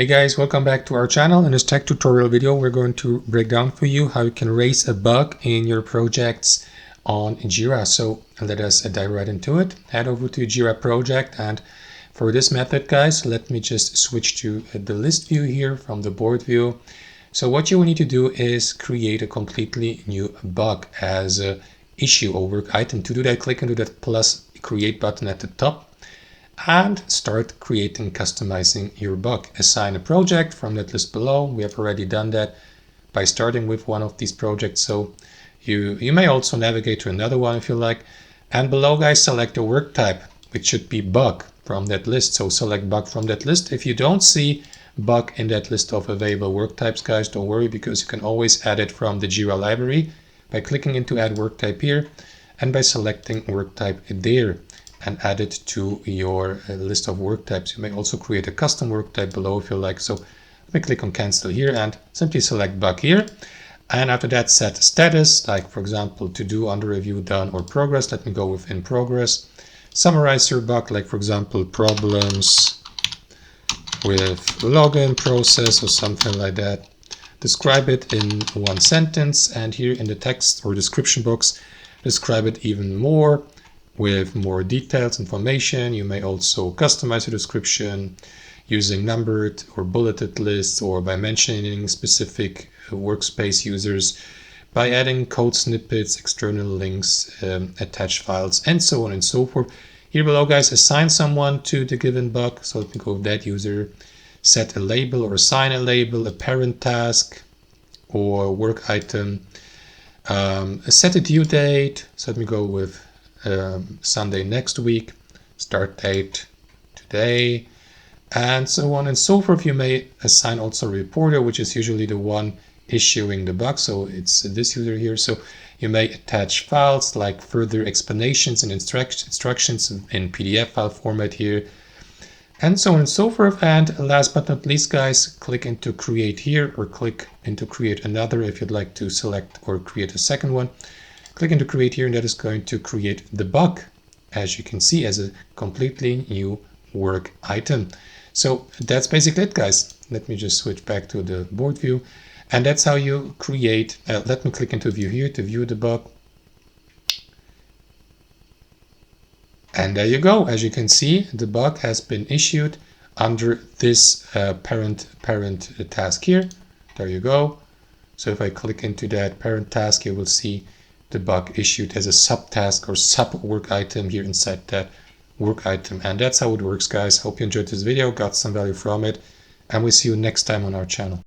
Hey guys, welcome back to our channel. In this tech tutorial video, we're going to break down for you how you can raise a bug in your projects on Jira. So let us dive right into it. Head over to Jira project, and for this method, guys, let me just switch to the list view here from the board view. So what you will need to do is create a completely new bug as a issue or work item. To do that, click into that plus create button at the top and start creating, customizing your bug. Assign a project from that list below. We have already done that by starting with one of these projects. So you may also navigate to another one if you like. And below, guys, select a work type, which should be bug from that list. So select bug from that list. If you don't see bug in that list of available work types, guys, don't worry, because you can always add it from the Jira library by clicking into add work type here and by selecting work type there and add it to your list of work types. You may also create a custom work type below if you like. So let me click on cancel here and simply select bug here. And after that, set status, like for example, to do, under review, done, or progress. Let me go with in progress. Summarize your bug, like for example, problems with login process or something like that. Describe it in one sentence, and here in the text or description box, describe it even more with more details, information. You may also customize your description using numbered or bulleted lists, or by mentioning specific workspace users, by adding code snippets, external links, attached files, and so on and so forth. Here below, guys, assign someone to the given bug. So let me go with that user. Set a label or assign a label, a parent task or work item. Set a due date. So let me go with Sunday next week, start date today, and so on and so forth. You may assign also a reporter, which is usually the one issuing the bug. So it's this user here. So you may attach files like further explanations and instructions in PDF file format here, and so on and so forth. And last but not least, guys, click into create here, or click into create another if you'd like to select or create a second one. Click into create here, and that is going to create the bug, as you can see, as a completely new work item. So that's basically it, guys. Let me just switch back to the board view, and that's how you create. Let me click into view here to view the bug. And there you go. As you can see, the bug has been issued under this parent task here. There you go. So if I click into that parent task, you will see the bug issued as a subtask or sub work item here inside that work item. And that's how it works, guys. Hope you enjoyed this video, got some value from it, and we'll see you next time on our channel.